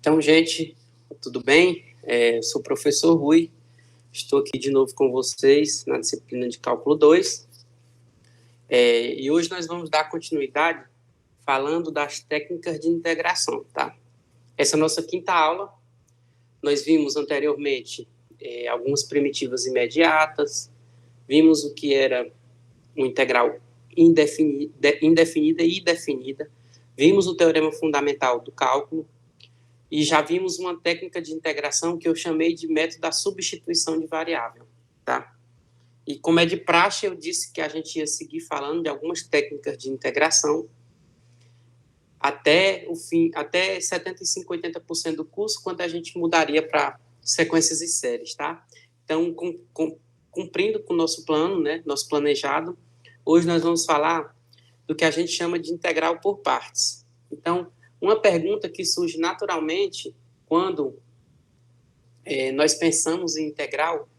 Então, gente, tudo bem? Sou o professor Rui, estou aqui de novo com vocês na disciplina de Cálculo 2. E hoje nós vamos dar continuidade falando das técnicas de integração, tá? Essa é a nossa quinta aula. Nós vimos anteriormente algumas primitivas imediatas, vimos o que era uma integral indefinida e definida, vimos o teorema fundamental do cálculo, e já vimos uma técnica de integração que eu chamei de método da substituição de variável, tá? E como é de praxe, eu disse que a gente ia seguir falando de algumas técnicas de integração até o fim, até 75%, 80% do curso, quando a gente mudaria para sequências e séries, tá? Então, cumprindo com o nosso plano, né, nosso planejado, hoje nós vamos falar do que a gente chama de integral por partes. Então, uma pergunta que surge naturalmente quando nós pensamos em integral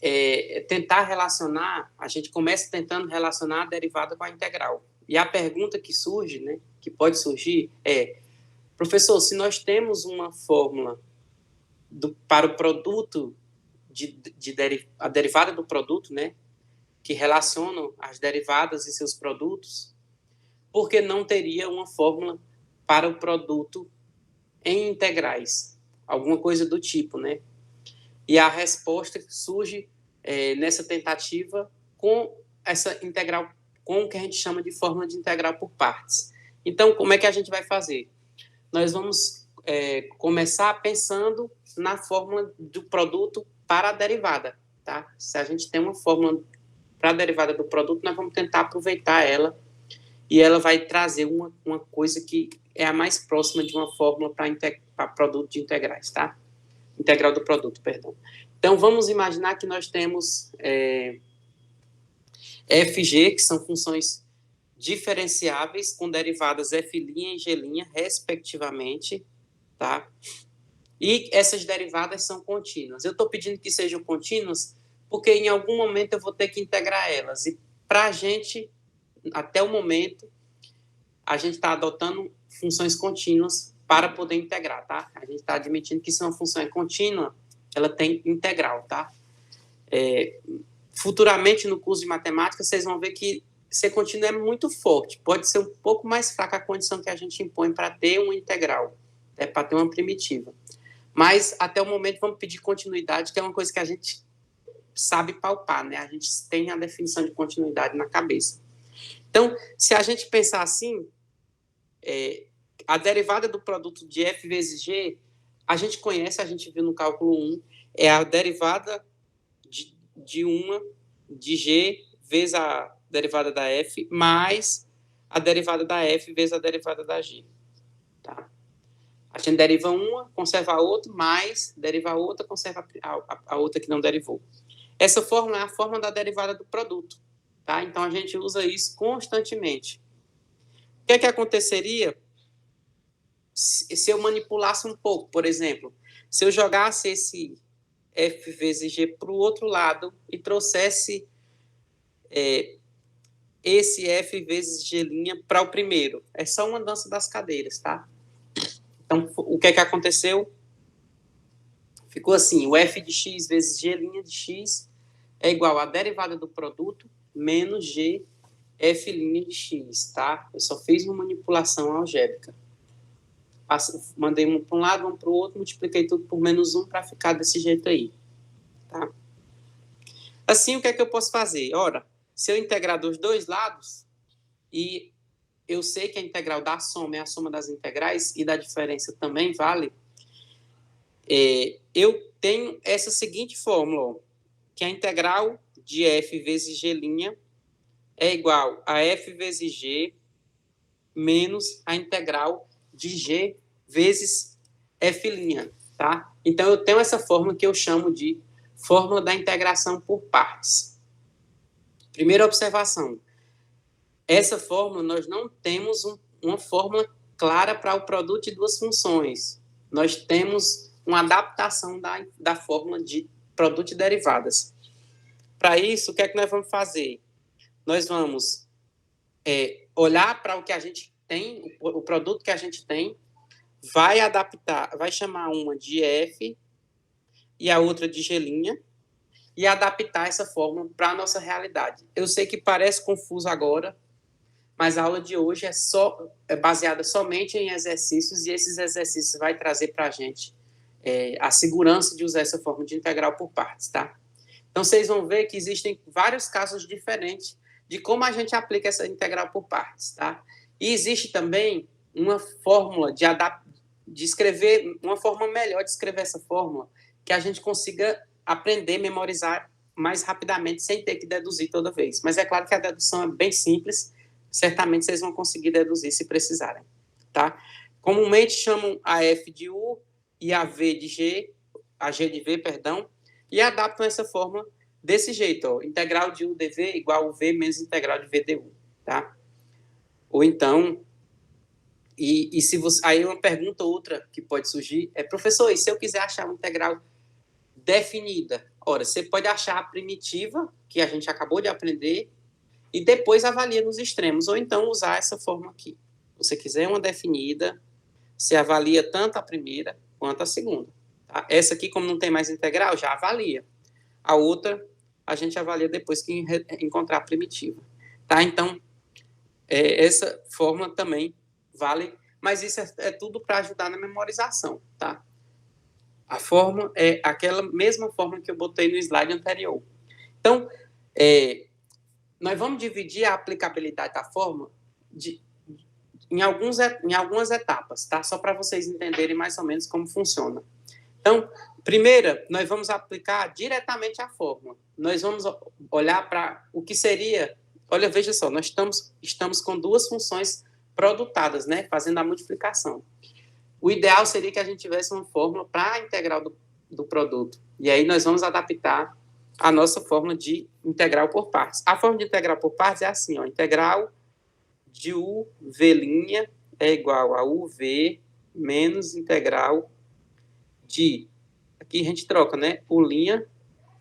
é tentar relacionar, a gente começa tentando relacionar a derivada com a integral. E a pergunta que surge, né, que pode surgir é, professor, se nós temos uma fórmula para o produto, a derivada do produto, né, que relacionam as derivadas e seus produtos, por que não teria uma fórmula para o produto em integrais? Alguma coisa do tipo, né? E a resposta surge nessa tentativa com essa integral, com o que a gente chama de fórmula de integral por partes. Então, como é que a gente vai fazer? Nós vamos começar pensando na fórmula do produto para a derivada, tá? Se a gente tem uma fórmula para a derivada do produto, nós vamos tentar aproveitar ela e ela vai trazer uma coisa que é a mais próxima de uma fórmula para produto de integrais, tá? Integral do produto, perdão. Então, vamos imaginar que nós temos fg, que são funções diferenciáveis com derivadas f' e g', respectivamente, tá? E essas derivadas são contínuas. Eu estou pedindo que sejam contínuas porque em algum momento eu vou ter que integrar elas. E para a gente, até o momento, a gente está adotando funções contínuas para poder integrar, tá? A gente está admitindo que se uma função é contínua, ela tem integral, tá? Futuramente, no curso de matemática, vocês vão ver que ser contínuo é muito forte. Pode ser um pouco mais fraca a condição que a gente impõe para ter uma integral, para ter uma primitiva. Mas, até o momento, vamos pedir continuidade, que é uma coisa que a gente sabe palpar, né? A gente tem a definição de continuidade na cabeça. Então, se a gente pensar assim, a derivada do produto de f vezes g, a gente conhece, a gente viu no cálculo 1, é a derivada de g vezes a derivada da f, mais a derivada da f vezes a derivada da g. Tá? A gente deriva uma, conserva a outra, mais deriva a outra, conserva a outra que não derivou. Essa fórmula é a fórmula da derivada do produto. Tá? Então, a gente usa isso constantemente. O que aconteceria se eu manipulasse um pouco? Por exemplo, se eu jogasse esse f vezes g para o outro lado e trouxesse esse f vezes g' para o primeiro. É só uma dança das cadeiras, tá? Então, o que aconteceu? Ficou assim, o f de x vezes g' de x é igual à derivada do produto menos g f' de x, tá? Eu só fiz uma manipulação algébrica. Mandei um para um lado, um para o outro, multipliquei tudo por menos 1 para ficar desse jeito aí, tá? Assim, o que eu posso fazer? Ora, se eu integrar dos dois lados, e eu sei que a integral da soma é a soma das integrais, e da diferença também vale, eu tenho essa seguinte fórmula, ó, que a integral de f vezes g' é igual a f vezes g menos a integral de g vezes f', tá? Então, eu tenho essa fórmula que eu chamo de fórmula da integração por partes. Primeira observação. Essa fórmula, nós não temos uma fórmula clara para o produto de duas funções. Nós temos uma adaptação da fórmula de produto de derivadas. Para isso, o que nós vamos fazer? Nós vamos olhar para o que a gente tem, o produto que a gente tem, vai adaptar, vai chamar uma de f e a outra de g', e adaptar essa fórmula para a nossa realidade. Eu sei que parece confuso agora, mas a aula de hoje é baseada somente em exercícios, e esses exercícios vai trazer para a gente a segurança de usar essa fórmula de integral por partes, tá? Então, vocês vão ver que existem vários casos diferentes de como a gente aplica essa integral por partes, tá? E existe também uma fórmula de escrever, uma forma melhor de escrever essa fórmula, que a gente consiga aprender, memorizar mais rapidamente, sem ter que deduzir toda vez. Mas é claro que a dedução é bem simples, certamente vocês vão conseguir deduzir se precisarem, tá? Comumente chamam a f de u e a g de v, perdão, e adaptam essa fórmula desse jeito, ó, integral de u dv igual a v menos integral de v du, tá? Ou então, se você, aí uma pergunta outra que pode surgir é, professor, e se eu quiser achar uma integral definida? Ora, você pode achar a primitiva, que a gente acabou de aprender, e depois avalia nos extremos, ou então usar essa fórmula aqui. Se você quiser uma definida, você avalia tanto a primeira quanto a segunda. Tá? Essa aqui, como não tem mais integral, já avalia. A outra, a gente avalia depois que encontrar a primitiva. Tá? Então, essa fórmula também vale, mas isso é tudo para ajudar na memorização. Tá? A fórmula é aquela mesma fórmula que eu botei no slide anterior. Então, nós vamos dividir a aplicabilidade da fórmula em algumas etapas, tá? Só para vocês entenderem mais ou menos como funciona. Então, primeira, nós vamos aplicar diretamente a fórmula. Nós vamos olhar para o que seria... Olha, veja só, nós estamos com duas funções produtadas, né? Fazendo a multiplicação. O ideal seria que a gente tivesse uma fórmula para a integral do produto. E aí nós vamos adaptar a nossa fórmula de integral por partes. A fórmula de integral por partes é assim, ó, integral de uv' é igual a uv menos integral de... Aqui a gente troca, né? U'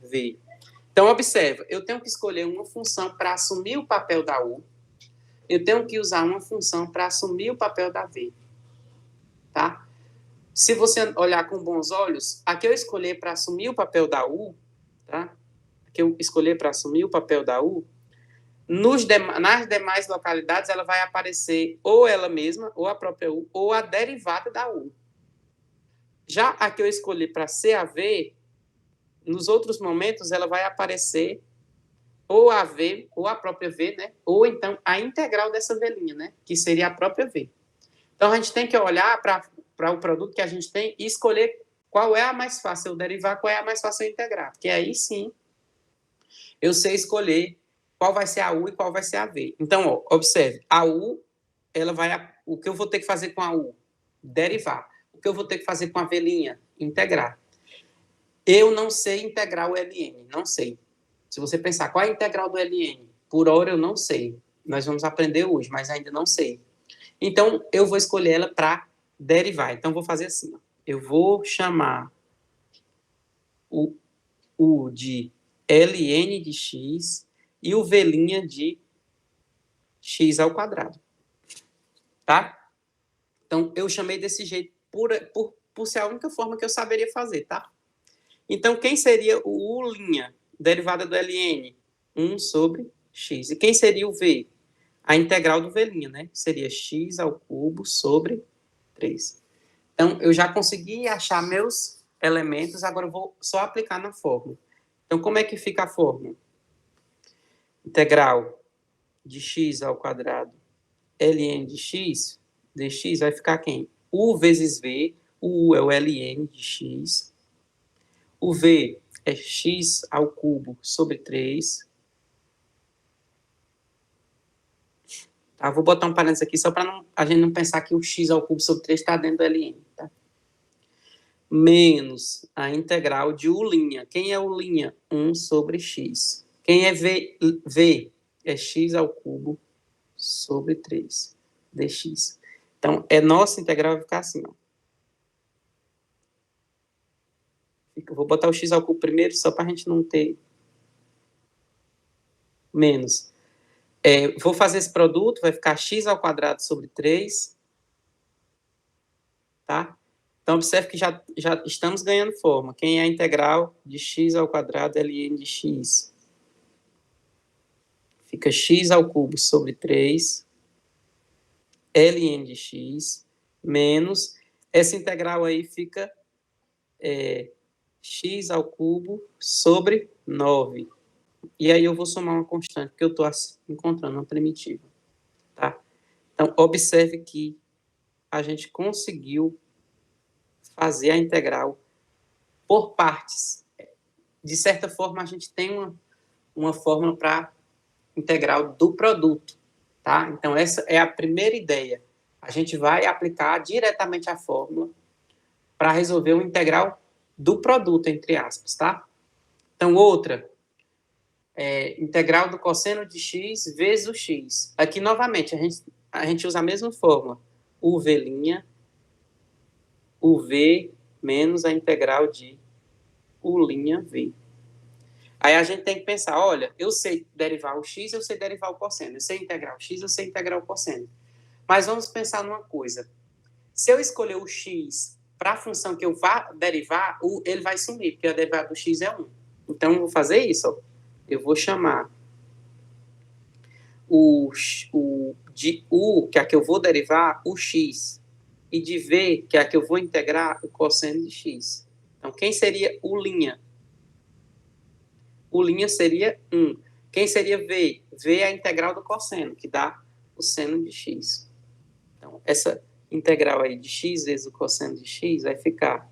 v. Então, observa, eu tenho que escolher uma função para assumir o papel da u, eu tenho que usar uma função para assumir o papel da v. Tá? Se você olhar com bons olhos, a que eu escolher para assumir o papel da u, tá? A que eu escolher para assumir o papel da u, nas demais localidades ela vai aparecer ou ela mesma, ou a própria u, ou a derivada da u. Já a que eu escolhi para CAV, nos outros momentos ela vai aparecer ou a v, ou a própria v, né? Ou então a integral dessa v', né? Que seria a própria v. Então a gente tem que olhar para o produto que a gente tem e escolher qual é a mais fácil eu derivar, qual é a mais fácil eu integrar. Porque aí sim eu sei escolher qual vai ser a u e qual vai ser a v. Então, ó, observe, a u, o que eu vou ter que fazer com a u? Derivar. O que eu vou ter que fazer com a v'? Integrar. Eu não sei integrar o ln, não sei. Se você pensar, qual é a integral do ln? Por hora eu não sei. Nós vamos aprender hoje, mas ainda não sei. Então, eu vou escolher ela para derivar. Então, vou fazer assim. Ó. Eu vou chamar o U de ln de x e o v' de x ao quadrado. Tá? Então, eu chamei desse jeito por ser a única forma que eu saberia fazer, tá? Então, quem seria o U', derivada do ln? 1 sobre x. E quem seria o v? A integral do v', né? Seria x ao cubo sobre 3. Então, eu já consegui achar meus elementos, agora eu vou só aplicar na fórmula. Então, como é que fica a fórmula? Integral de x ao quadrado ln de x, dx vai ficar quem? U vezes v, o U é o ln de x, o v é x ao cubo sobre 3. Tá? Vou botar um parênteses aqui só para a gente não pensar que o x ao cubo sobre 3 está dentro do ln. Tá? Menos a integral de U'. Quem é U'? 1 sobre x. Quem é v? V é x ao cubo sobre 3 dx. Então, nossa integral vai ficar assim. Ó. Eu vou botar o x ao cubo primeiro, só para a gente não ter menos. Vou fazer esse produto, vai ficar x ao quadrado sobre 3 tá? Então, observe que já estamos ganhando forma. Quem é a integral de x ao quadrado ln de x? Fica x ao cubo sobre 3 ln de x menos, essa integral aí fica x ao cubo sobre 9. E aí eu vou somar uma constante, porque eu estou encontrando uma primitiva. Tá? Então, observe que a gente conseguiu fazer a integral por partes. De certa forma, a gente tem uma fórmula para integral do produto. Tá? Então, essa é a primeira ideia. A gente vai aplicar diretamente a fórmula para resolver o integral do produto, entre aspas. Tá? Então, outra, integral do cosseno de x vezes o x. Aqui, novamente, a gente usa a mesma fórmula. UV', UV menos a integral de U'V. Aí a gente tem que pensar, olha, eu sei derivar o x, eu sei derivar o cosseno. Eu sei integrar o x, eu sei integrar o cosseno. Mas vamos pensar numa coisa. Se eu escolher o x para a função que eu vá derivar, ele vai sumir, porque a derivada do x é 1. Então, eu vou fazer isso. Ó. Eu vou chamar de u, que é a que eu vou derivar, o x. E de v, que é a que eu vou integrar, o cosseno de x. Então, quem seria U'L'? U'L' seria 1. Quem seria v? V é a integral do cosseno, que dá o seno de x. Então, essa integral aí de x vezes o cosseno de x vai ficar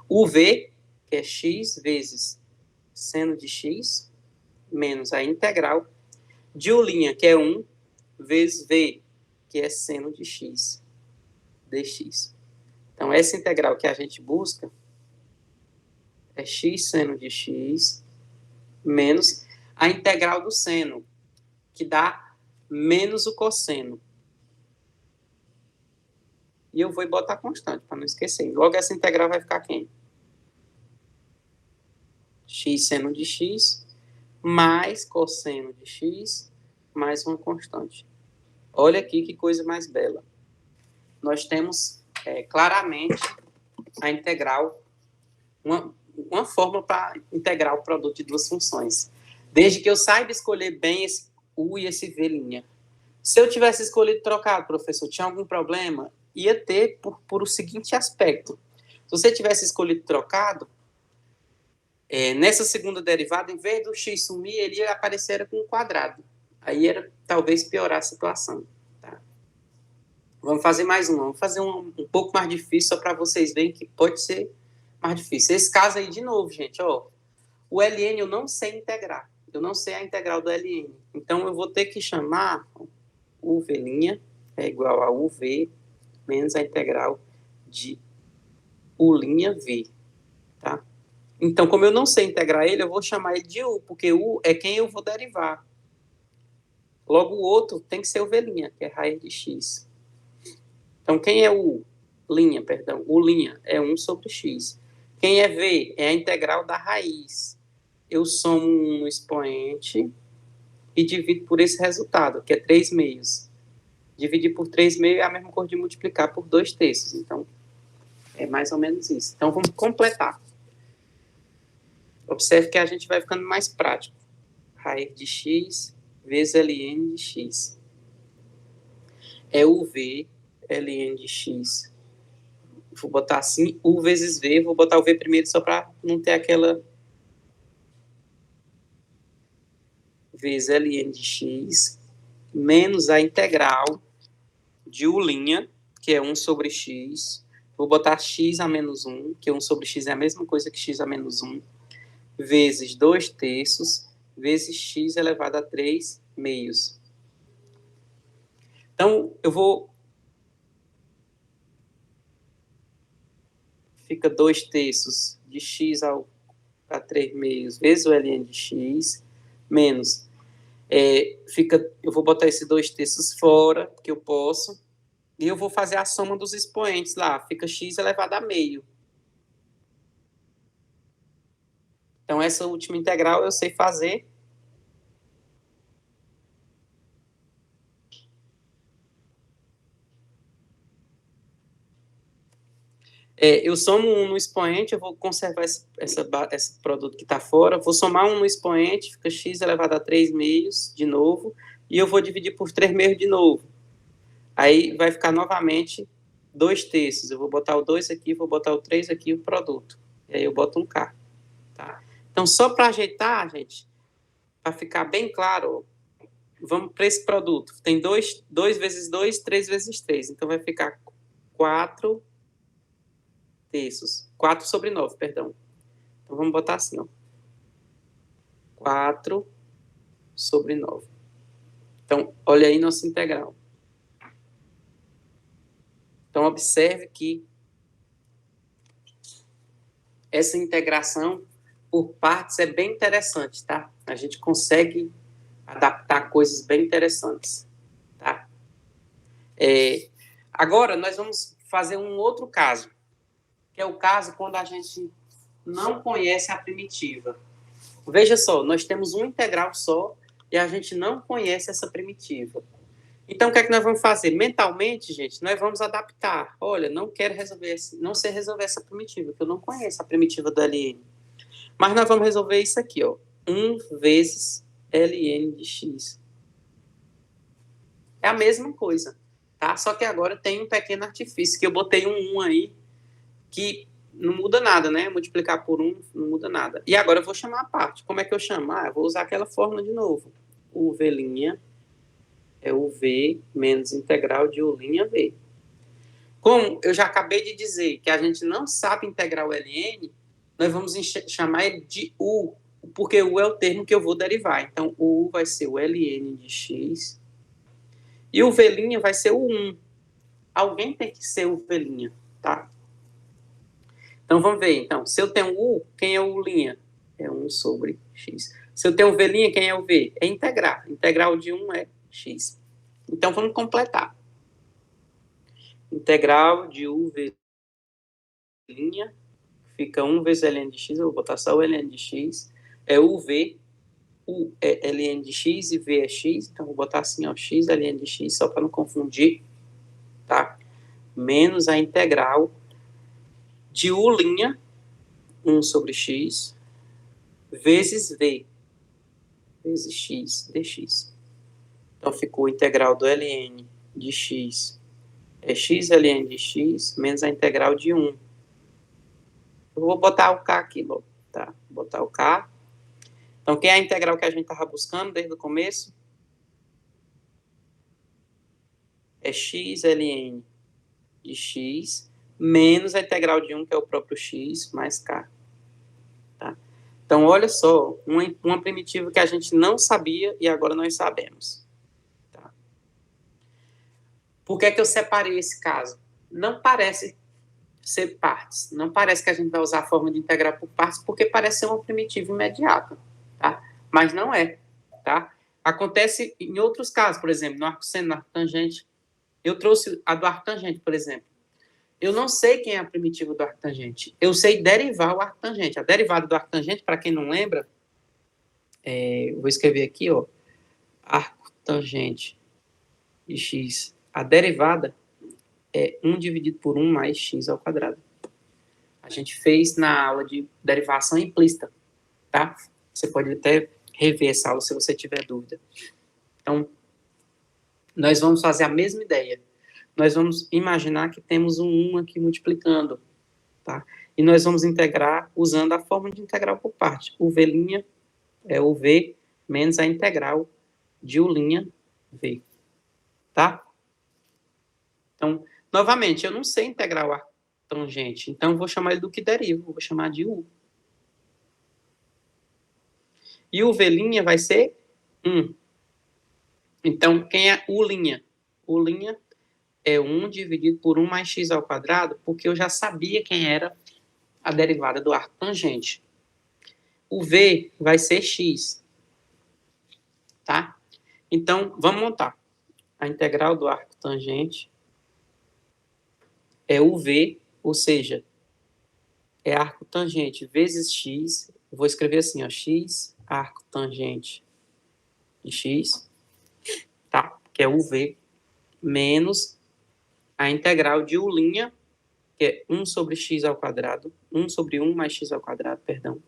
UV, que é x vezes seno de x, menos a integral de U'L', que é 1, vezes v, que é seno de x, dx. Então, essa integral que a gente busca é x seno de x menos a integral do seno, que dá menos o cosseno. E eu vou botar constante, para não esquecer. Logo, essa integral vai ficar quem? X seno de x mais cosseno de x mais uma constante. Olha aqui que coisa mais bela. Nós temos claramente a integral, uma fórmula para integrar o produto de duas funções. Desde que eu saiba escolher bem esse u e esse v'. Se eu tivesse escolhido trocado, professor, tinha algum problema? Ia ter por o seguinte aspecto. Se você tivesse escolhido trocado, nessa segunda derivada, em vez do x sumir, ele ia aparecer com um quadrado. Aí era talvez piorar a situação. Tá? Vamos fazer mais uma. Vamos fazer um pouco mais difícil, só para vocês verem que pode ser mais difícil. Esse caso aí, de novo, gente, ó, o ln eu não sei integrar. Eu não sei a integral do ln. Então, eu vou ter que chamar uv' é igual a uv menos a integral de U'V. Tá? Então, como eu não sei integrar ele, eu vou chamar ele de u, porque u é quem eu vou derivar. Logo, o outro tem que ser o v', que é raiz de x. Então, quem é o U'L'? U'L' é 1 sobre x. Quem é v? É a integral da raiz. Eu somo 1 no expoente e divido por esse resultado, que é 3 meios. Dividir por 3 meios é a mesma coisa de multiplicar por 2 terços. Então, é mais ou menos isso. Então, vamos completar. Observe que a gente vai ficando mais prático. Raiz de x vezes ln de x. É uv, ln de x. Vou botar assim, u vezes v. Vou botar o v primeiro só para não ter aquela... Vezes ln de x menos a integral de U'L', que é 1 sobre x. Vou botar x a menos 1, que 1 sobre x é a mesma coisa que x a menos 1, vezes 2 terços, vezes x elevado a 3 meios. Então, eu vou... Fica 2 terços de x a 3 meios vezes o ln de x, menos... eu vou botar esse 2 terços fora, que eu posso, e eu vou fazer a soma dos expoentes lá. Fica x elevado a meio. Então, essa última integral eu sei fazer. Eu somo um no expoente, eu vou conservar esse produto que está fora, vou somar um no expoente, fica x elevado a 3 meios, de novo, e eu vou dividir por 3 meios de novo. Aí vai ficar novamente 2 terços. Eu vou botar o 2 aqui, vou botar o 3 aqui, o produto. E aí eu boto um K. Tá? Então, só para ajeitar, gente, para ficar bem claro, vamos para esse produto. Tem 2 vezes 2, 3 vezes 3. Então, vai ficar 4 terços. 4 sobre 9, perdão. Então, vamos botar assim, ó. 4 sobre 9. Então, olha aí nossa integral. Então, observe que essa integração por partes é bem interessante, tá? A gente consegue adaptar coisas bem interessantes, tá? Agora, nós vamos fazer um outro caso, que é o caso quando a gente não conhece a primitiva. Veja só, nós temos uma integral só e a gente não conhece essa primitiva. Então, o que é que nós vamos fazer? Mentalmente, gente, nós vamos adaptar. Olha, não quero resolver, não sei resolver essa primitiva, que eu não conheço a primitiva do ln. Mas nós vamos resolver isso aqui, ó. 1 vezes ln de x. É a mesma coisa, tá? Só que agora tem um pequeno artifício, que eu botei um 1 aí, que não muda nada, né? Multiplicar por 1 não muda nada. E agora eu vou chamar a parte. Como é que eu chamo? Eu vou usar aquela fórmula de novo. U v' é o v menos integral de U' v. Como eu já acabei de dizer que a gente não sabe integrar o ln, nós vamos chamar ele de U, porque U é o termo que eu vou derivar. Então, o U vai ser o ln de x e o v' vai ser o 1. Alguém tem que ser o v', tá? Então, vamos ver. Então, se eu tenho U, quem é o U'? É 1 sobre x. Se eu tenho o v', quem é o v? É integrar. Integral de 1 é x. Então, vamos completar. Integral de U v' fica 1 vezes ln de x, eu vou botar só o ln de x, é uv, U é ln de x e v é x, então vou botar assim, ó, x ln de x, só para não confundir, tá? Menos a integral de U', 1 sobre x, vezes v, vezes x dx. Então, ficou a integral do ln de x é x ln de x, menos a integral de 1. Eu vou botar o k aqui, tá? Vou botar o k. Então, quem é a integral que a gente estava buscando desde o começo? É x ln de x menos a integral de 1, que é o próprio x, mais k. Tá? Então, olha só, uma primitiva que a gente não sabia e agora nós sabemos. Tá? Por que é que eu separei esse caso? Não parece ser partes. Não parece que a gente vai usar a forma de integrar por partes, porque parece ser uma primitiva imediata. Tá? Mas não é. Tá? Acontece em outros casos, por exemplo, no arco seno, no arco tangente. Eu trouxe a do arco tangente, por exemplo. Eu não sei quem é a primitiva do arco tangente. Eu sei derivar o arco tangente. A derivada do arco tangente, para quem não lembra, vou escrever aqui, ó, arco tangente de x. A derivada é 1 dividido por 1 mais x ao quadrado. A gente fez na aula de derivação implícita, tá? Você pode até rever essa aula se você tiver dúvida. Então, nós vamos fazer a mesma ideia. Nós vamos imaginar que temos um 1 aqui multiplicando, tá? E nós vamos integrar usando a forma de integral por parte. O v' é o v menos a integral de U' v, tá? Então, novamente, eu não sei integrar o arco tangente, então eu vou chamar ele do que deriva, vou chamar de U. E o v' vai ser 1. Então, quem é U'? U' é 1 dividido por 1 mais x ao quadrado, porque eu já sabia quem era a derivada do arco tangente. O v vai ser x, tá? Então, vamos montar. A integral do arco tangente é o v, ou seja, é arco tangente vezes x. Eu vou escrever assim, ó, x arco tangente de x, tá? Que é o v, menos a integral de U', que é 1 sobre x ao quadrado, 1 sobre 1 mais x ao quadrado, perdão,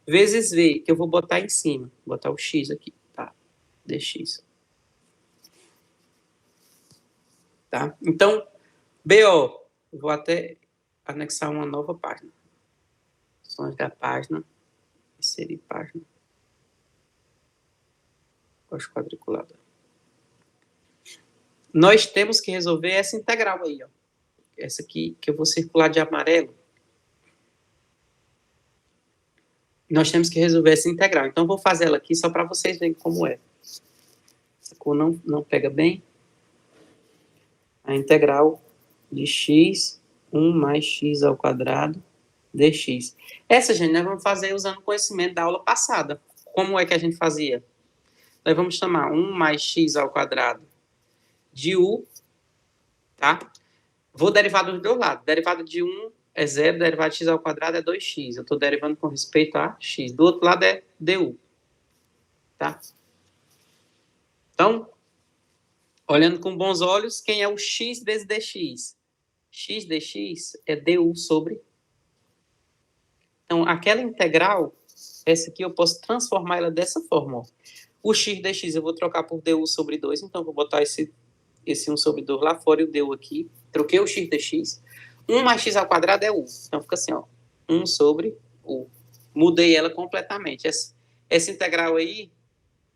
vezes v, que eu vou botar em cima, vou botar o x aqui, tá? Dx. Tá? Então, BO, vou até anexar uma nova página. Sons da página, inserir página, coxa quadriculada. Nós temos que resolver essa integral aí, ó. Essa aqui que eu vou circular de amarelo. Nós temos que resolver essa integral. Então, vou fazer ela aqui só para vocês verem como é. Essa cor não pega bem. A integral de x, 1 mais x ao quadrado, dx. Essa, gente, nós vamos fazer usando o conhecimento da aula passada. Como é que a gente fazia? Nós vamos chamar 1 mais x ao quadrado de u, tá? Vou derivar dos dois lados. Derivada de 1 é 0, derivada de x ao quadrado é 2x. Eu estou derivando com respeito a x. Do outro lado é du, tá? Então, olhando com bons olhos, quem é o x vezes dx? X dx é du sobre... Então, aquela integral, essa aqui eu posso transformar ela dessa forma, ó. O x dx eu vou trocar por du sobre 2, então eu vou botar esse 1 sobre 2 lá fora e o du aqui. Troquei o x dx. 1 mais x ao quadrado é u. Então fica assim, ó. 1 sobre u. Mudei ela completamente. Essa integral aí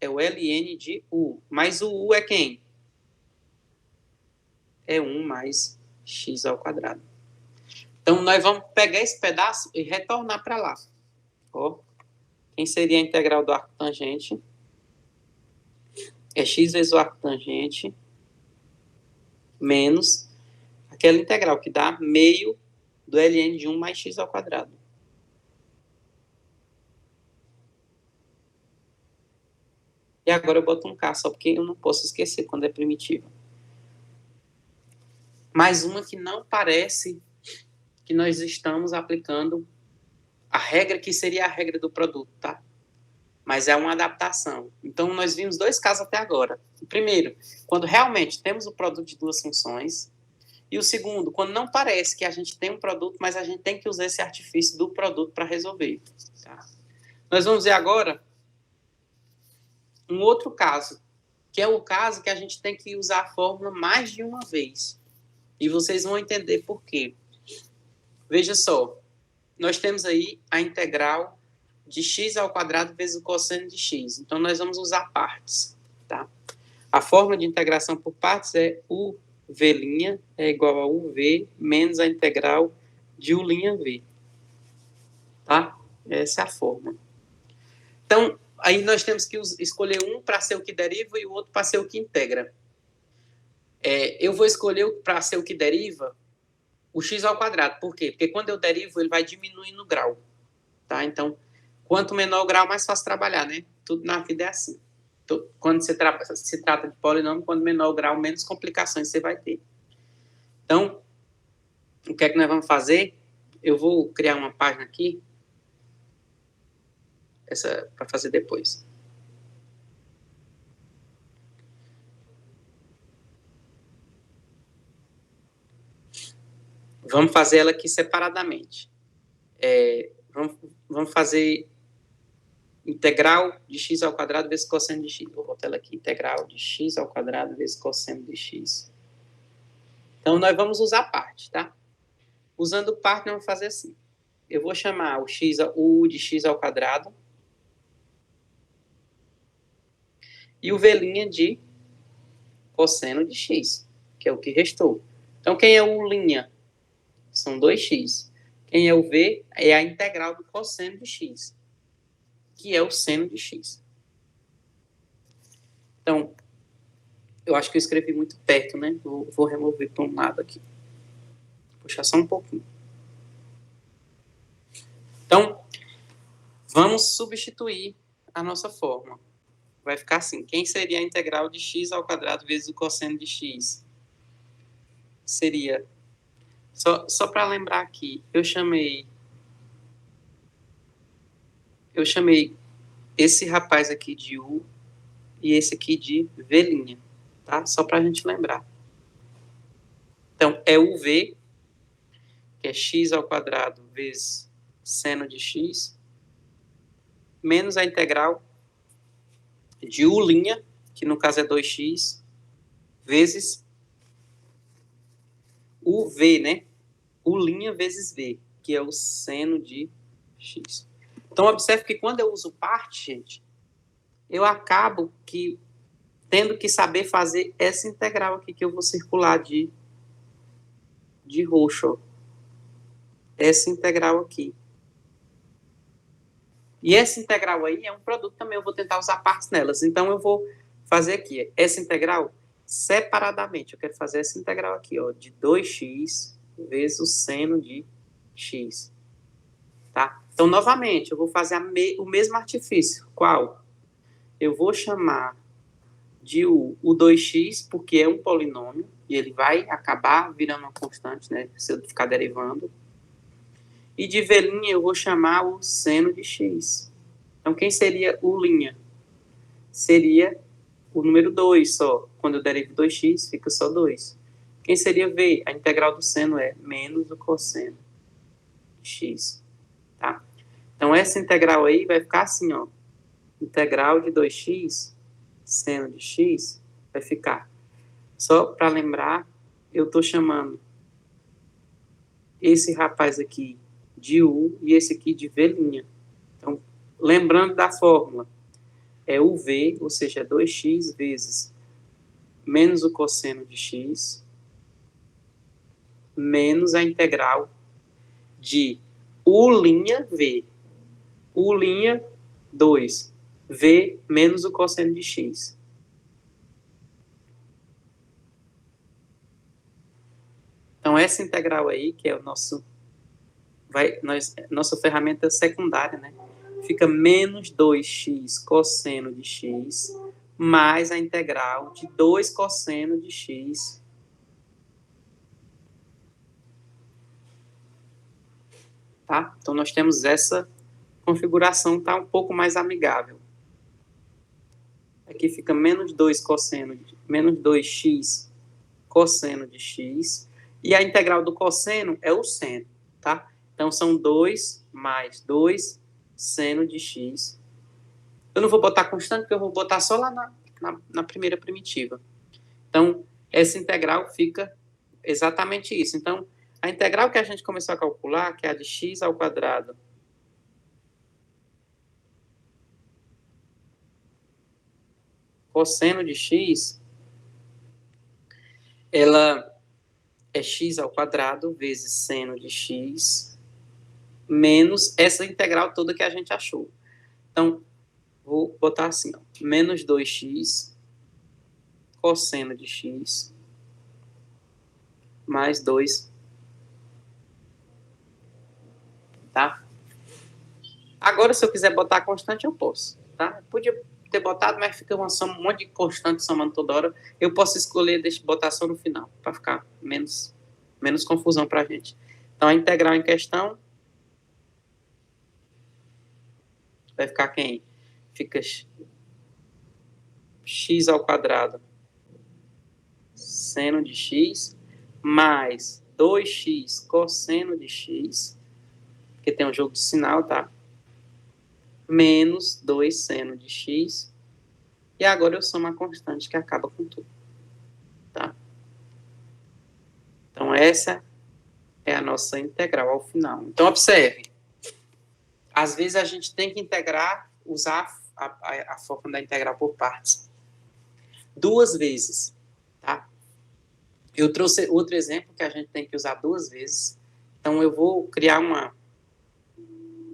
é o ln de u. Mas o u é quem? É 1 mais x ao quadrado. Então nós vamos pegar esse pedaço e retornar para lá. Ó. Quem seria a integral do arco tangente? É x vezes o arco tangente menos aquela integral que dá meio do ln de 1 mais x ao quadrado. E agora eu boto um K, só porque eu não posso esquecer quando é primitiva. Mais uma que não parece que nós estamos aplicando a regra que seria a regra do produto, tá? Mas é uma adaptação. Então, nós vimos dois casos até agora. O primeiro, quando realmente temos o produto de duas funções. E o segundo, quando não parece que a gente tem um produto, mas a gente tem que usar esse artifício do produto para resolver. Tá? Nós vamos ver agora um outro caso, que é o caso que a gente tem que usar a fórmula mais de uma vez. E vocês vão entender por quê. Veja só, nós temos aí a integral de x ao quadrado vezes o cosseno de x. Então, nós vamos usar partes. Tá? A forma de integração por partes é uv' é igual a uv menos a integral de u'v. Tá? Essa é a forma. Então, aí nós temos que escolher um para ser o que deriva e o outro para ser o que integra. Eu vou escolher para ser o que deriva o x ao quadrado. Por quê? Porque quando eu derivo, ele vai diminuindo o grau. Tá? Então, quanto menor o grau, mais fácil trabalhar, né? Tudo na vida é assim. Quando se trata de polinômio, quanto menor o grau, menos complicações você vai ter. Então, o que é que nós vamos fazer? Eu vou criar uma página aqui, essa para fazer depois. Vamos fazer ela aqui separadamente. Vamos fazer integral de x ao quadrado vezes cosseno de x. Vou botar ela aqui, integral de x ao quadrado vezes cosseno de x. Então, nós vamos usar parte, tá? Usando parte, nós vamos fazer assim. Eu vou chamar o u de x ao quadrado e o v' de cosseno de x, que é o que restou. Então, quem é o u'? São 2x. Quem é o v? É a integral do cosseno de x, que é o seno de x. Então, eu acho que eu escrevi muito perto, né? Vou remover para um lado aqui. Vou puxar só um pouquinho. Então, vamos substituir a nossa fórmula. Vai ficar assim. Quem seria a integral de x ao quadrado vezes o cosseno de x? Seria... Só para lembrar aqui, eu chamei esse rapaz aqui de u e esse aqui de v', tá? Só para a gente lembrar. Então, é uv que é x ao quadrado vezes seno de x, menos a integral de u', que no caso é 2x, vezes o v, né? U' vezes v, que é o seno de x. Então, observe que quando eu uso parte, gente, eu acabo tendo que saber fazer essa integral aqui que eu vou circular de roxo. Ó. Essa integral aqui. E essa integral aí é um produto também, eu vou tentar usar partes nelas. Então, eu vou fazer aqui essa integral separadamente. Eu quero fazer essa integral aqui, ó, de 2x vezes o seno de x. Tá? Então, novamente, eu vou fazer o mesmo artifício. Qual? Eu vou chamar de o 2x, porque é um polinômio, e ele vai acabar virando uma constante, né, se eu ficar derivando. E de v' eu vou chamar o seno de x. Então, quem seria u'? Seria o número 2 só. Quando eu derivo 2x, fica só 2. Quem seria v? A integral do seno é menos o cosseno de x. Tá? Então, essa integral aí vai ficar assim, ó. Integral de 2x, seno de x, vai ficar. Só para lembrar, eu estou chamando esse rapaz aqui de u e esse aqui de v'. Então, lembrando da fórmula, é o v, ou seja, 2x vezes menos o cosseno de x, menos a integral de u', u', 2, v menos o cosseno de x. Então, essa integral aí, que é o nossa ferramenta secundária, né? Fica menos 2x cosseno de x mais a integral de 2 cosseno de x. Tá? Então, nós temos essa configuração, tá um pouco mais amigável. Aqui fica menos 2x cosseno de x. E a integral do cosseno é o seno, tá? Então, são 2 mais 2 seno de x. Eu não vou botar constante, porque eu vou botar só lá na primeira primitiva. Então, essa integral fica exatamente isso. Então, a integral que a gente começou a calcular, que é a de x ao quadrado cosseno de x, ela é x ao quadrado vezes seno de x menos essa integral toda que a gente achou. Então, vou botar assim, ó, menos 2x cosseno de x mais 2. Tá? Agora, se eu quiser botar a constante, eu posso. Tá? Podia ter botado, mas fica um monte de constante somando toda hora. Eu posso escolher botar só no final, para ficar menos confusão para a gente. Então, a integral em questão vai ficar quem? Fica x ao quadrado seno de x mais 2x cosseno de x, porque tem um jogo de sinal, tá? Menos 2 seno de x. E agora eu somo a constante que acaba com tudo. Tá? Então, essa é a nossa integral ao final. Então, observe. Às vezes, a gente tem que usar a fórmula da integral por partes. 2 vezes. Tá? Eu trouxe outro exemplo que a gente tem que usar 2 vezes. Então, eu vou criar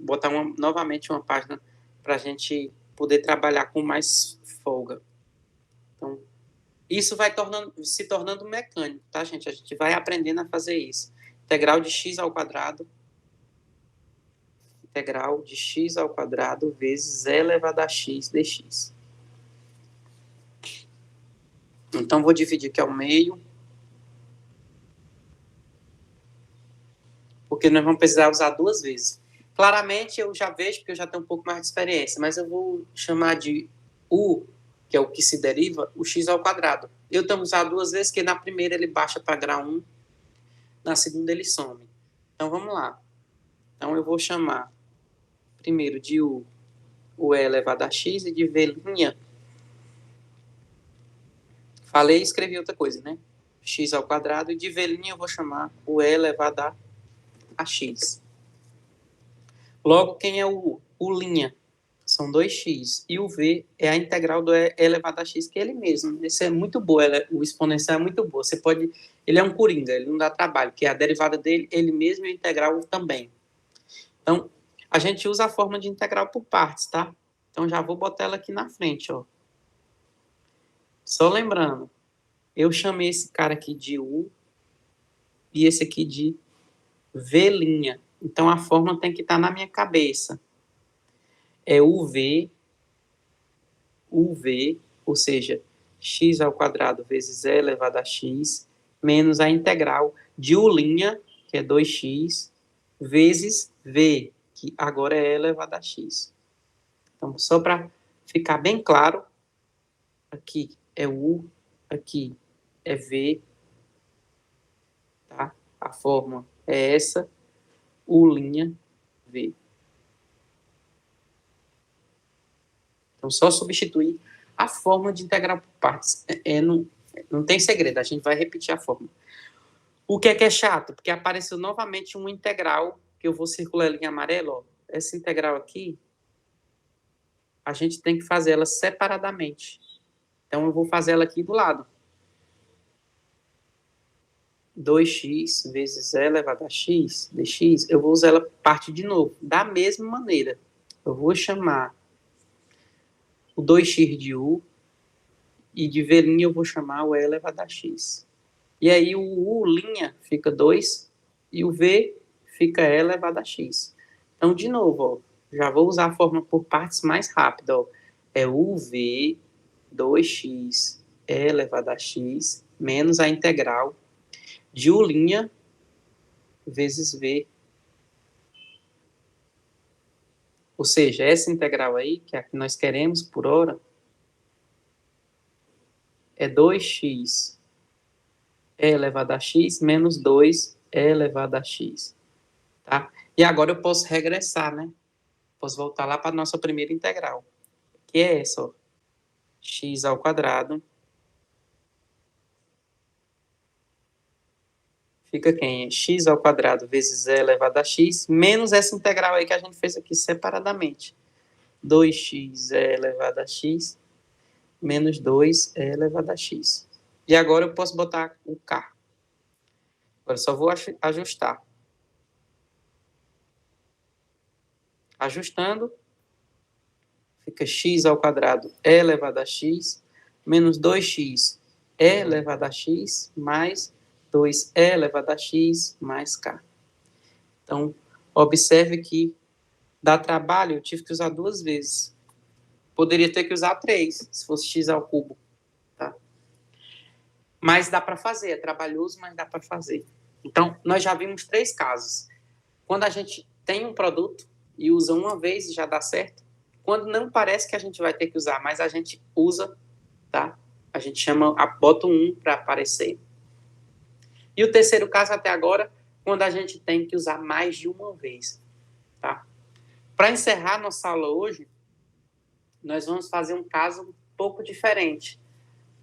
botar novamente uma página para a gente poder trabalhar com mais folga. Então, isso vai se tornando mecânico, tá, gente? A gente vai aprendendo a fazer isso. Integral de x ao quadrado vezes e elevado a x dx. Então, vou dividir aqui ao meio, porque nós vamos precisar usar 2 vezes. Claramente, eu já vejo, porque eu já tenho um pouco mais de experiência, mas eu vou chamar de u, que é o que se deriva, o x ao quadrado. Eu tenho usado 2 vezes, que na primeira ele baixa para grau 1, na segunda ele some. Então, vamos lá. Então, eu vou chamar primeiro de o E elevado a x e de V'. Falei e escrevi outra coisa, né? X ao quadrado. E de V' eu vou chamar o E elevado a x. Logo, quem é o linha? São 2x. E o V é a integral do E elevado a x, que é ele mesmo. Esse é muito bom, o exponencial é muito bom. Você pode... Ele é um coringa, ele não dá trabalho, que é a derivada dele, ele mesmo e a integral também. Então, a gente usa a forma de integral por partes, tá? Então, já vou botar ela aqui na frente, ó. Só lembrando, eu chamei esse cara aqui de U e esse aqui de V'. Então, a forma tem que estar na minha cabeça. É UV, ou seja, x ao quadrado vezes e elevado a x, menos a integral de U', que é 2x, vezes v, que agora é e elevado a x. Então, só para ficar bem claro, aqui é U, aqui é v, tá? A forma é essa, U', v. Então, só substituir a forma de integral por partes. Não tem segredo, a gente vai repetir a forma. O que é chato? Porque apareceu novamente uma integral, que eu vou circular ela em amarelo. Ó. Essa integral aqui, a gente tem que fazer ela separadamente. Então, eu vou fazer ela aqui do lado. 2x vezes e elevado a x, dx, eu vou usar ela parte de novo, da mesma maneira. Eu vou chamar o 2x de u, e de v' eu vou chamar o e elevado a x. E aí o u' fica 2, e o v fica e elevado a x. Então, de novo, ó, já vou usar a forma por partes mais rápida. Ó. É uv 2x e elevado a x menos a integral de u' vezes v. Ou seja, essa integral aí, que é a que nós queremos por hora, é 2x e elevado a x menos 2 e elevado a x. Tá? E agora eu posso regressar, né? Posso voltar lá para a nossa primeira integral, que é essa, ó. X ao quadrado. Fica quem? X ao quadrado vezes e elevado a x, menos essa integral aí que a gente fez aqui separadamente. 2x e elevado a x, menos 2 e elevado a x. E agora eu posso botar o k. Agora eu só vou ajustar. Ajustando, fica x ao quadrado e elevado a x, menos 2x e elevado a x, mais 2e elevado a x, mais k. Então, observe que dá trabalho, eu tive que usar 2 vezes. Poderia ter que usar 3, se fosse x ao cubo. Tá? Mas dá para fazer, é trabalhoso, mas dá para fazer. Então, nós já vimos 3 casos. Quando a gente tem um produto e usa uma vez e já dá certo, quando não parece que a gente vai ter que usar, mas a gente usa, tá? A gente bota um para aparecer. E o terceiro caso até agora, quando a gente tem que usar mais de uma vez, tá? Para encerrar nossa aula hoje, nós vamos fazer um caso um pouco diferente,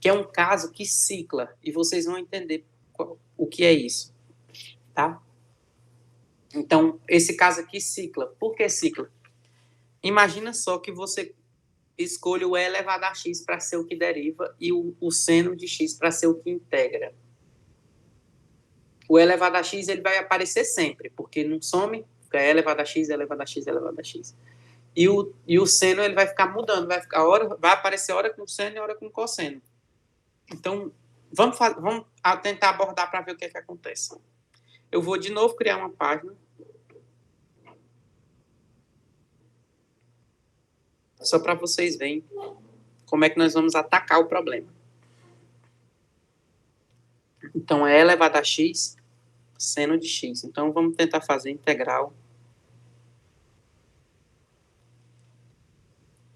que é um caso que cicla, e vocês vão entender o que é isso, tá? Então, esse caso aqui cicla. Por que cicla? Imagina só que você escolhe o e elevado a x para ser o que deriva e o seno de x para ser o que integra. O e elevado a x ele vai aparecer sempre, porque não some, fica e elevado a x, e elevado a x, e elevado a x. E o seno ele vai ficar mudando, vai aparecer hora com seno e hora com cosseno. Então, vamos tentar abordar para ver o que acontece. Eu vou de novo criar uma página. Só para vocês verem como é que nós vamos atacar o problema. Então, é elevado a x, seno de x. Então, vamos tentar fazer integral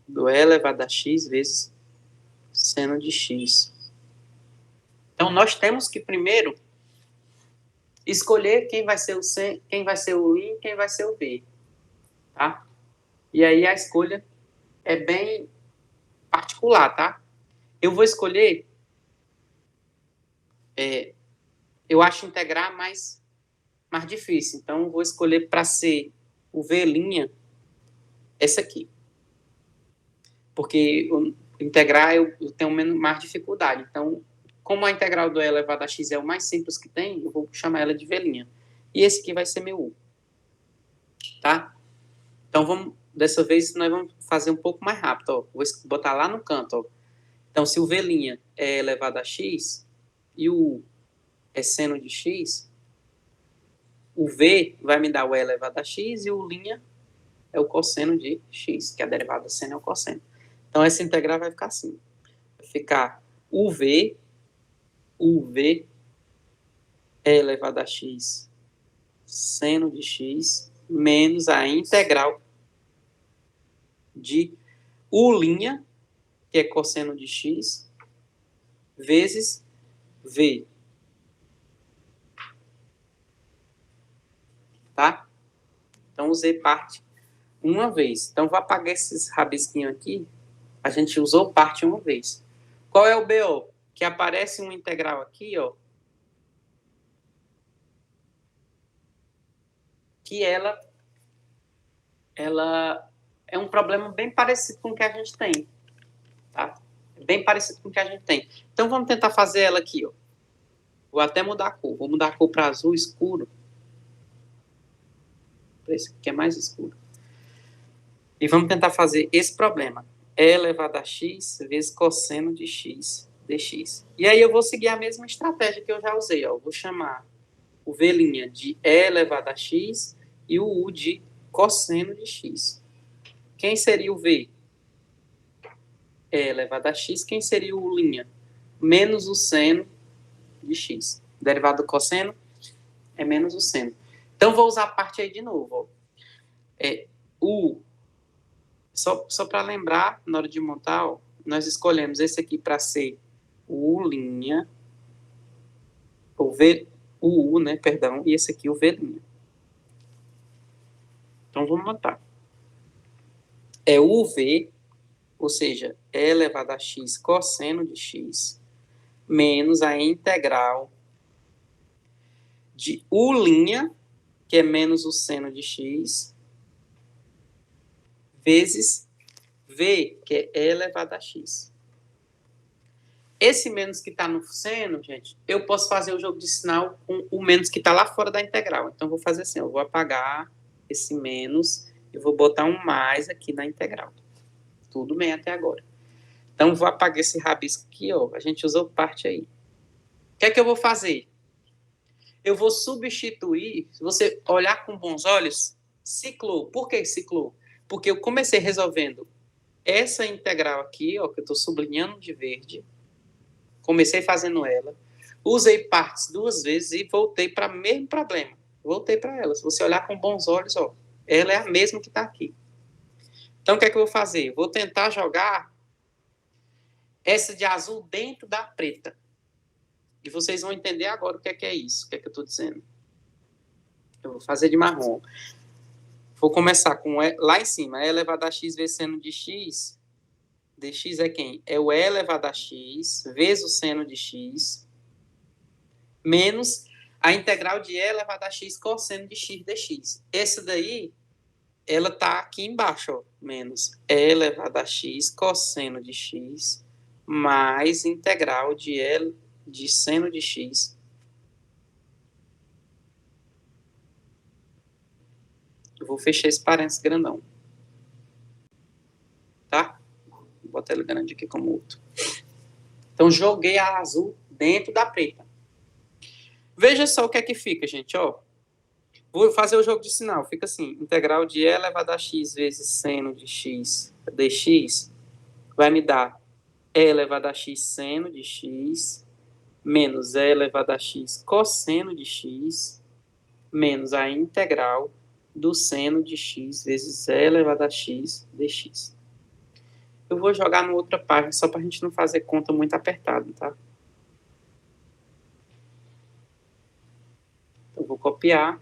do e elevado a x vezes seno de x. Então, nós temos que primeiro escolher quem vai ser o sen, quem vai ser o in, quem vai ser o v, tá? E aí a escolha é bem particular, tá? Eu vou escolher, eu acho integrar mais difícil, então eu vou escolher para ser o v', essa aqui. Porque integrar eu tenho mais dificuldade, então como a integral do e elevado a x é o mais simples que tem, eu vou chamar ela de v'. E esse aqui vai ser meu u, tá? Então, dessa vez, nós vamos fazer um pouco mais rápido, ó. Vou botar lá no canto, ó. Então, se o v' é elevado a x e o u é seno de x, o v vai me dar o e elevado a x e o linha é o cosseno de x, que a derivada do seno é o cosseno. Então, essa integral vai ficar assim. Vai ficar o v é elevado a x seno de x menos a integral de u', que é cosseno de x, vezes v. Tá? Então, usei parte uma vez. Então, vou apagar esses rabisquinhos aqui. A gente usou parte uma vez. Qual é o BO? Que aparece uma integral aqui, ó. Que ela é um problema bem parecido com o que a gente tem. Tá? Bem parecido com o que a gente tem. Então, vamos tentar fazer ela aqui, ó. Vou até mudar a cor. Vou mudar a cor para azul escuro. Esse aqui é mais escuro. E vamos tentar fazer esse problema. E elevado a x vezes cosseno de x dx. E aí eu vou seguir a mesma estratégia que eu já usei. Ó. Eu vou chamar o v' de E elevado a x e o u de cosseno de x. Quem seria o v? E elevado a x. Quem seria o u'? Menos o seno de x. O derivado do cosseno é menos o seno. Então, vou usar a parte aí de novo. Ó. Só para lembrar, na hora de montar, ó, nós escolhemos esse aqui para ser o u', o u, né, perdão, e esse aqui o v'. Então, vamos montar. É o v, ou seja, E elevado a x cosseno de x, menos a integral de u', que é menos o seno de x, vezes v, que é E elevado a x. Esse menos que está no seno, gente, eu posso fazer o jogo de sinal com o menos que está lá fora da integral. Então, vou fazer assim, eu vou apagar esse menos e vou botar um mais aqui na integral. Tudo bem até agora. Então, vou apagar esse rabisco aqui, ó. A gente usou parte aí. O que é que eu vou fazer? Eu vou substituir, se você olhar com bons olhos, ciclou. Por que ciclou? Porque eu comecei resolvendo essa integral aqui, ó, que eu estou sublinhando de verde. Comecei fazendo ela, usei partes duas vezes e voltei para o mesmo problema. Voltei para ela. Se você olhar com bons olhos, ó, ela é a mesma que está aqui. Então, o que é que eu vou fazer? Vou tentar jogar essa de azul dentro da preta. E vocês vão entender agora o que é isso, o que é que eu estou dizendo. Eu vou fazer de marrom. Vou começar com lá em cima, E elevado a x vezes seno de x. Dx é quem? É o E elevado a x vezes o seno de x, menos a integral de E elevado a x cosseno de x dx. Essa daí, ela está aqui embaixo, ó, menos E elevado a x cosseno de x mais integral de L de seno de x. Eu vou fechar esse parênteses grandão. Tá? Vou botar ele grande aqui como outro. Então, joguei a azul dentro da preta. Veja só o que é que fica, gente, ó. Vou fazer o jogo de sinal. Fica assim, integral de E elevado a x vezes seno de x dx vai me dar E elevado a x seno de x menos E elevado a x cosseno de x menos a integral do seno de x vezes E elevado a x dx. Eu vou jogar na outra página, só para a gente não fazer conta muito apertada, tá? Então, Eu vou copiar.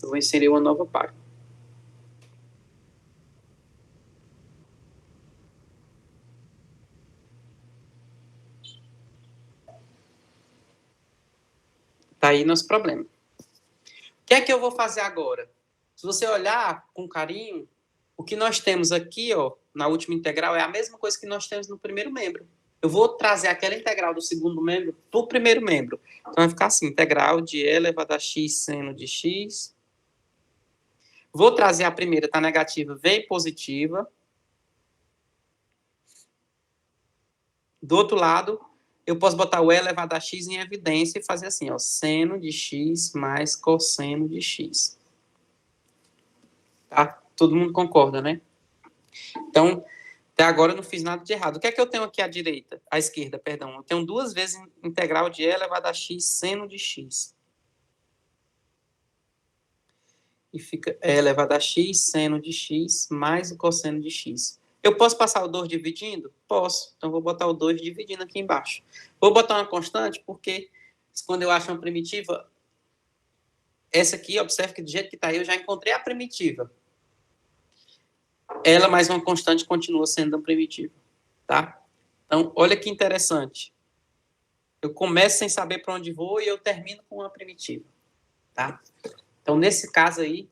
Eu vou inserir uma nova página. Tá aí nosso problema. O que é que eu vou fazer agora? Se você olhar com carinho, o que nós temos aqui, ó, na última integral, é a mesma coisa que nós temos no primeiro membro. Eu vou trazer aquela integral do segundo membro para o primeiro membro. Então, vai ficar assim, integral de e elevado a x seno de x. Vou trazer a primeira, tá negativa, vem positiva. Do outro lado, eu posso botar o e elevado a x em evidência e fazer assim, ó, seno de x mais cosseno de x. Tá? Todo mundo concorda, né? Então, até agora eu não fiz nada de errado. O que é que eu tenho aqui à direita? À esquerda, perdão. Eu tenho duas vezes integral de e elevado a x seno de x. E fica e elevado a x seno de x mais o cosseno de x. Eu posso passar o 2 dividindo? Posso. Então, vou botar o 2 dividindo aqui embaixo. Vou botar uma constante, porque quando eu acho uma primitiva, essa aqui, observe que do jeito que está aí, eu já encontrei a primitiva. Ela mais uma constante continua sendo uma primitiva. Tá? Então, olha que interessante. Eu começo sem saber para onde vou e eu termino com uma primitiva. Tá? Então, nesse caso aí,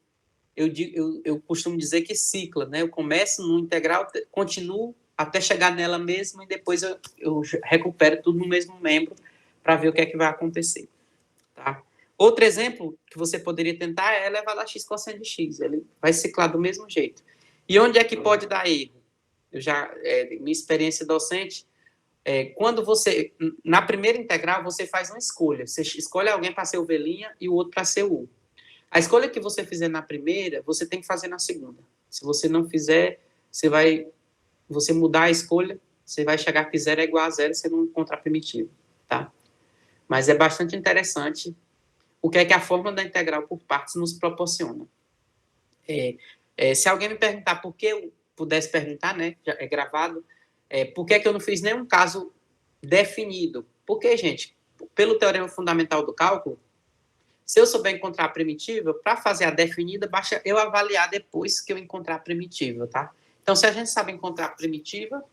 eu costumo dizer que cicla, né? Eu começo no integral, continuo até chegar nela mesma e depois eu recupero tudo no mesmo membro para ver o que é que vai acontecer. Tá? Outro exemplo que você poderia tentar é elevado a x cosseno de x. Ele vai ciclar do mesmo jeito. E onde é que pode dar erro? Eu já, minha experiência docente, quando você, na primeira integral, você faz uma escolha. Você escolhe alguém para ser o V' e o outro para ser o U. A escolha que você fizer na primeira, você tem que fazer na segunda. Se você não fizer, você mudar a escolha, você vai chegar que 0 é igual a 0, você não encontra a primitiva, tá? Mas é bastante interessante o que é que a fórmula da integral por partes nos proporciona. Se alguém me perguntar por que eu pudesse perguntar, né, já é gravado, por que é que eu não fiz nenhum caso definido? Porque, gente, pelo teorema fundamental do cálculo, se eu souber encontrar a primitiva, para fazer a definida, basta eu avaliar depois que eu encontrar a primitiva, tá? Então, se a gente sabe encontrar a primitiva,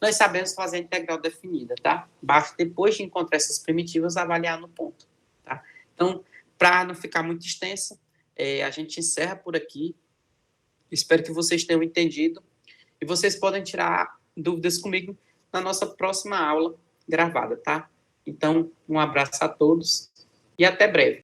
nós sabemos fazer a integral definida, tá? Basta, depois de encontrar essas primitivas, avaliar no ponto, tá? Então, para não ficar muito extensa, a gente encerra por aqui. Espero que vocês tenham entendido. E vocês podem tirar dúvidas comigo na nossa próxima aula gravada, tá? Então, um abraço a todos e até breve.